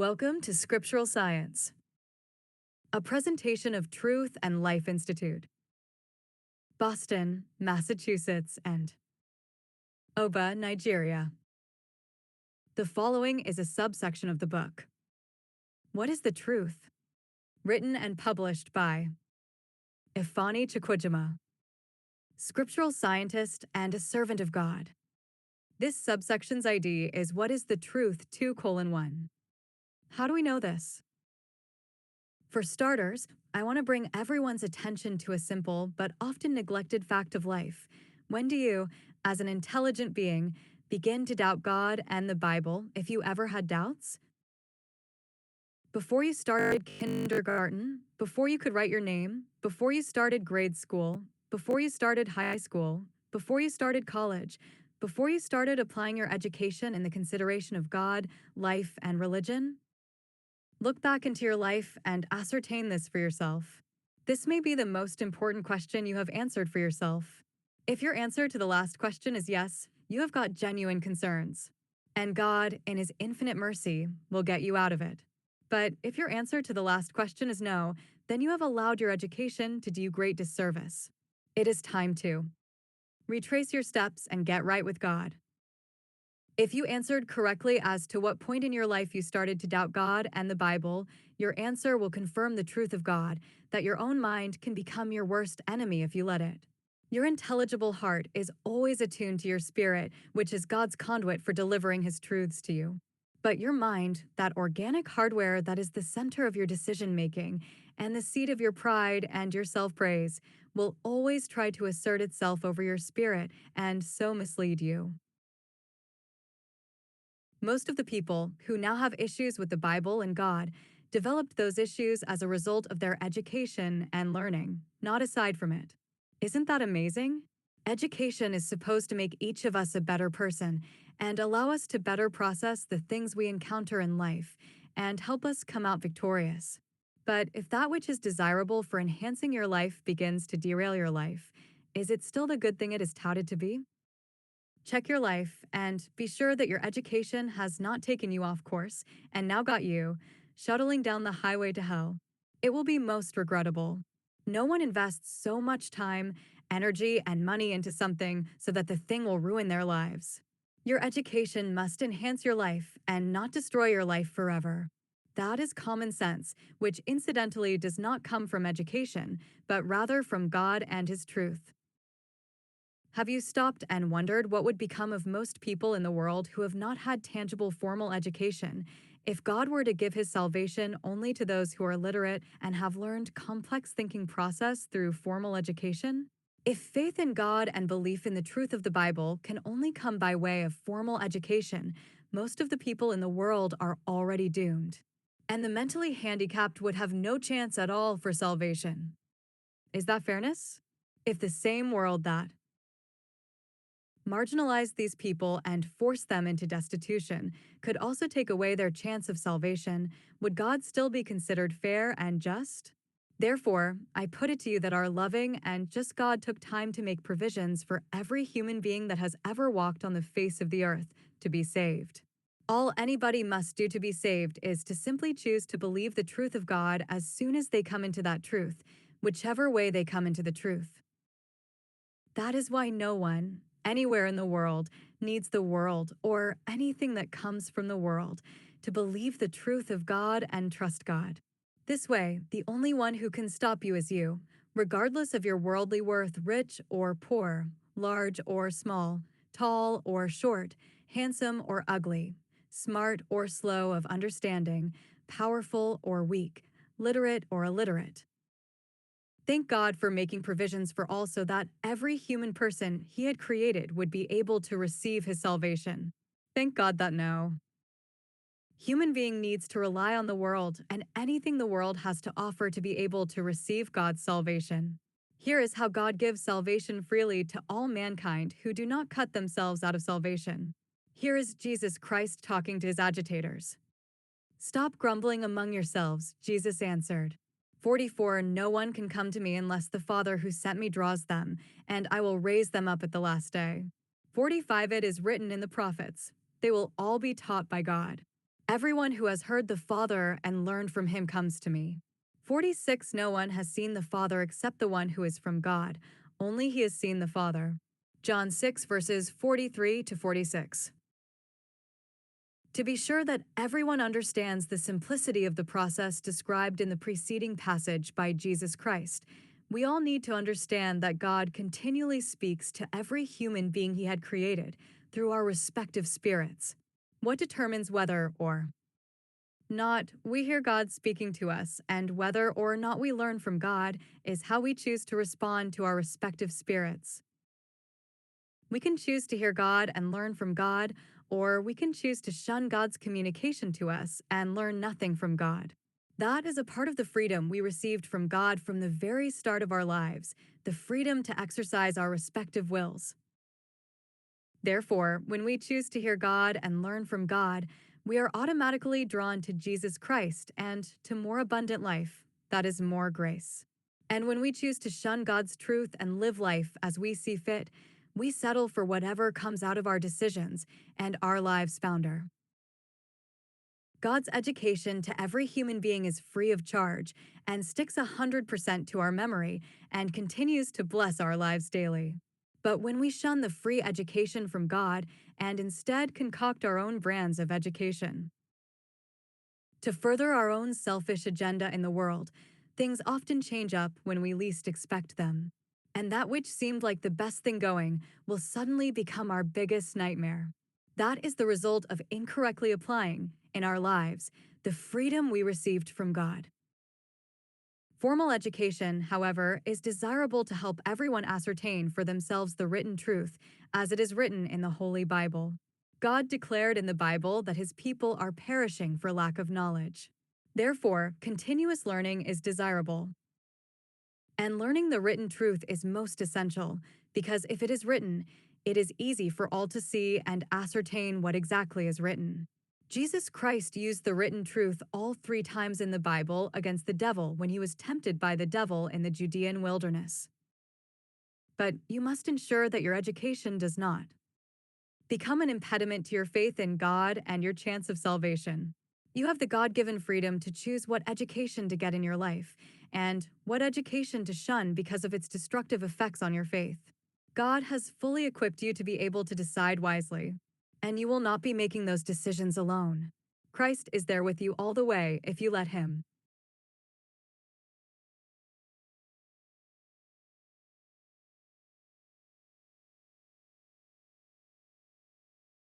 Welcome to Scriptural Science, a presentation of Truth and Life Institute, Boston, Massachusetts, and Oba, Nigeria. The following is a subsection of the book, What is the Truth? Written and published by Ifeanyi Chukwujima, scriptural scientist and a servant of God. This subsection's ID is What is the Truth 2:1. How do we know this? For starters, I want to bring everyone's attention to a simple but often neglected fact of life. When do you, as an intelligent being, begin to doubt God and the Bible if you ever had doubts? Before you started kindergarten, before you could write your name, before you started grade school, before you started high school, before you started college, before you started applying your education in the consideration of God, life, and religion? Look back into your life and ascertain this for yourself. This may be the most important question you have answered for yourself. If your answer to the last question is yes, you have got genuine concerns. And God, in His infinite mercy, will get you out of it. But if your answer to the last question is no, then you have allowed your education to do you great disservice. It is time to retrace your steps and get right with God. If you answered correctly as to what point in your life you started to doubt God and the Bible, your answer will confirm the truth of God, that your own mind can become your worst enemy if you let it. Your intelligible heart is always attuned to your spirit, which is God's conduit for delivering His truths to you. But your mind, that organic hardware that is the center of your decision-making and the seat of your pride and your self-praise, will always try to assert itself over your spirit and so mislead you. Most of the people who now have issues with the Bible and God developed those issues as a result of their education and learning, not aside from it. Isn't that amazing? Education is supposed to make each of us a better person and allow us to better process the things we encounter in life and help us come out victorious. But if that which is desirable for enhancing your life begins to derail your life, is it still the good thing it is touted to be? Check your life and be sure that your education has not taken you off course and now got you shuttling down the highway to hell. It will be most regrettable. No one invests so much time, energy, and money into something so that the thing will ruin their lives. Your education must enhance your life and not destroy your life forever. That is common sense, which incidentally does not come from education, but rather from God and His truth. Have you stopped and wondered what would become of most people in the world who have not had tangible formal education if God were to give His salvation only to those who are literate and have learned complex thinking process through formal education? If faith in God and belief in the truth of the Bible can only come by way of formal education, most of the people in the world are already doomed. And the mentally handicapped would have no chance at all for salvation. Is that fairness? If the same world that marginalize these people and force them into destitution could also take away their chance of salvation, would God still be considered fair and just? Therefore, I put it to you that our loving and just God took time to make provisions for every human being that has ever walked on the face of the earth to be saved. All anybody must do to be saved is to simply choose to believe the truth of God as soon as they come into that truth, whichever way they come into the truth. That is why no one, anywhere in the world, needs the world or anything that comes from the world to believe the truth of God and trust God. This way, the only one who can stop you is you, regardless of your worldly worth, rich or poor, large or small, tall or short, handsome or ugly, smart or slow of understanding, powerful or weak, literate or illiterate. Thank God for making provisions for all so that every human person He had created would be able to receive His salvation. Thank God that no human being needs to rely on the world and anything the world has to offer to be able to receive God's salvation. Here is how God gives salvation freely to all mankind who do not cut themselves out of salvation. Here is Jesus Christ talking to His agitators. Stop grumbling among yourselves, Jesus answered. 44 No one can come to me unless the Father who sent me draws them, and I will raise them up at the last day. 45 It is written in the prophets, they will all be taught by God. Everyone who has heard the Father and learned from him comes to me. 46 No one has seen the Father except the one who is from God. Only he has seen the Father. John 6 verses 43 to 46. To be sure that everyone understands the simplicity of the process described in the preceding passage by Jesus Christ, we all need to understand that God continually speaks to every human being he had created through our respective spirits. What determines whether or not we hear God speaking to us, and whether or not we learn from God is how we choose to respond to our respective spirits. We can choose to hear God and learn from God, or we can choose to shun God's communication to us and learn nothing from God. That is a part of the freedom we received from God from the very start of our lives, the freedom to exercise our respective wills. Therefore, when we choose to hear God and learn from God, we are automatically drawn to Jesus Christ and to more abundant life, that is, more grace. And when we choose to shun God's truth and live life as we see fit, we settle for whatever comes out of our decisions and our lives founder. God's education to every human being is free of charge and sticks 100% to our memory and continues to bless our lives daily. But when we shun the free education from God and instead concoct our own brands of education to further our own selfish agenda in the world, things often change up when we least expect them. And that which seemed like the best thing going will suddenly become our biggest nightmare. That is the result of incorrectly applying, in our lives, the freedom we received from God. Formal education, however, is desirable to help everyone ascertain for themselves the written truth, as it is written in the Holy Bible. God declared in the Bible that his people are perishing for lack of knowledge. Therefore, continuous learning is desirable. And learning the written truth is most essential, because if it is written, it is easy for all to see and ascertain what exactly is written. Jesus Christ used the written truth all 3 times in the Bible against the devil when he was tempted by the devil in the Judean wilderness. But you must ensure that your education does not become an impediment to your faith in God and your chance of salvation. You have the God-given freedom to choose what education to get in your life and what education to shun because of its destructive effects on your faith. God has fully equipped you to be able to decide wisely, and you will not be making those decisions alone. Christ is there with you all the way if you let him.